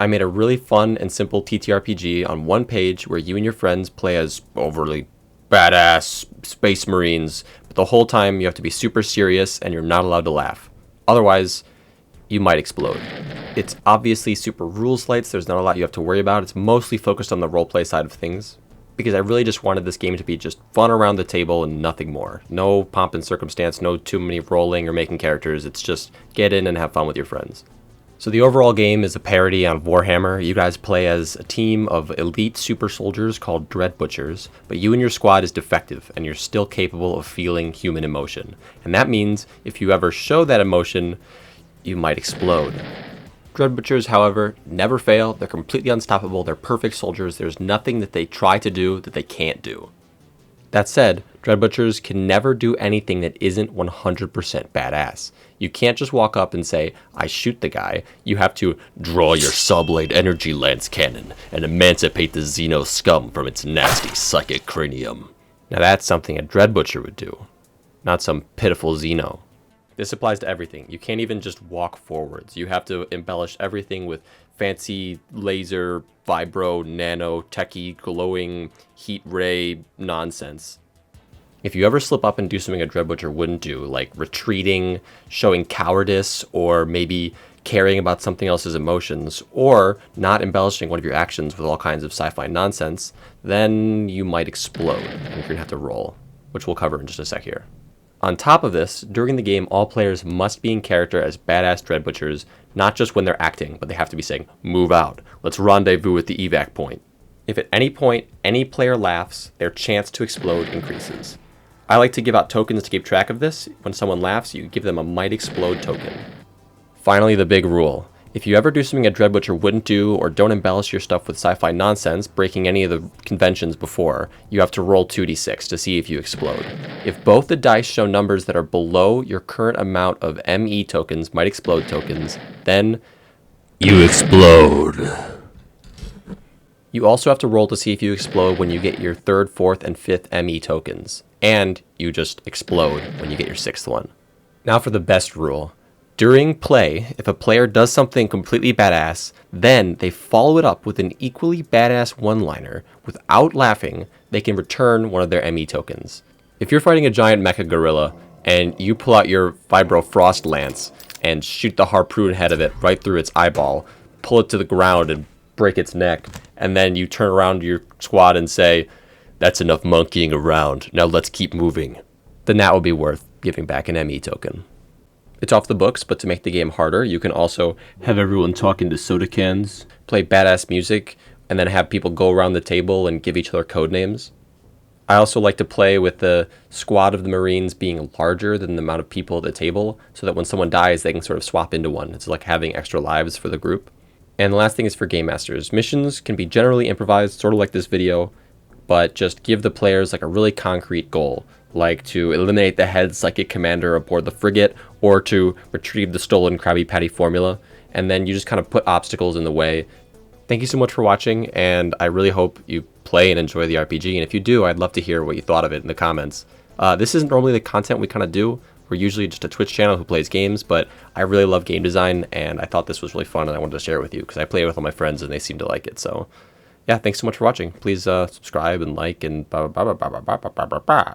I made a really fun and simple TTRPG on one page where you and your friends play as overly badass space marines, but the whole time you have to be super serious and you're not allowed to laugh. Otherwise, you might explode. It's obviously super rules light, so there's not a lot you have to worry about. It's mostly focused on the roleplay side of things, because I really just wanted this game to be just fun around the table and nothing more. No pomp and circumstance, no too many rolling or making characters. It's just get in and have fun with your friends. So the overall game is a parody on Warhammer. You guys play as a team of elite super soldiers called Dread Butchers, but you and your squad is defective, and you're still capable of feeling human emotion. And that means if you ever show that emotion, you might explode. Dread Butchers, however, never fail. They're completely unstoppable. They're perfect soldiers. There's nothing that they try to do that they can't do. That said, Dread Butchers can never do anything that isn't 100% badass. You can't just walk up and say, I shoot the guy. You have to draw your Sublate Energy Lance Cannon and emancipate the Xeno scum from its nasty psychic cranium. Now that's something a Dread Butcher would do, not some pitiful Xeno. This applies to everything. You can't even just walk forwards. You have to embellish everything with fancy laser, vibro, nano, techie, glowing, heat ray nonsense. If you ever slip up and do something a Dread Butcher wouldn't do, like retreating, showing cowardice, or maybe caring about something else's emotions, or not embellishing one of your actions with all kinds of sci-fi nonsense, then you might explode, and you're gonna have to roll, which we'll cover in just a sec here. On top of this, during the game, all players must be in character as badass Dread Butchers, not just when they're acting, but they have to be saying, move out, let's rendezvous at the evac point. If at any point any player laughs, their chance to explode increases. I like to give out tokens to keep track of this. When someone laughs, you give them a Might Explode token. Finally, the big rule. If you ever do something a Dread Butcher wouldn't do, or don't embellish your stuff with sci-fi nonsense, breaking any of the conventions before, you have to roll 2d6 to see if you explode. If both the dice show numbers that are below your current amount of ME tokens, Might Explode tokens, then you explode. You also have to roll to see if you explode when you get your 3rd, 4th, and 5th ME tokens. And you just explode when you get your 6th one. Now for the best rule. During play, if a player does something completely badass, then they follow it up with an equally badass one-liner. Without laughing, they can return one of their ME tokens. If you're fighting a giant mecha gorilla, and you pull out your Vibro Frost Lance and shoot the harpoon head of it right through its eyeball, pull it to the ground and break its neck, and then you turn around to your squad and say, that's enough monkeying around, now let's keep moving, then that would be worth giving back an ME token. It's off the books, but to make the game harder, you can also have everyone talk into soda cans, play badass music, and then have people go around the table and give each other code names. I also like to play with the squad of the Marines being larger than the amount of people at the table, so that when someone dies, they can sort of swap into one. It's like having extra lives for the group. And the last thing is for Game Masters. Missions can be generally improvised, sort of like this video, but just give the players like a really concrete goal, like to eliminate the head psychic commander aboard the frigate, or to retrieve the stolen Krabby Patty formula, and then you just kind of put obstacles in the way. Thank you so much for watching, and I really hope you play and enjoy the RPG, and if you do, I'd love to hear what you thought of it in the comments. This isn't normally the content we kind of do. We're usually just a Twitch channel who plays games, but I really love game design, and I thought this was really fun, and I wanted to share it with you, because I play it with all my friends, and they seem to like it, so yeah, thanks so much for watching. Please subscribe and like, and blah, blah, blah, blah, blah, blah, blah, blah, blah.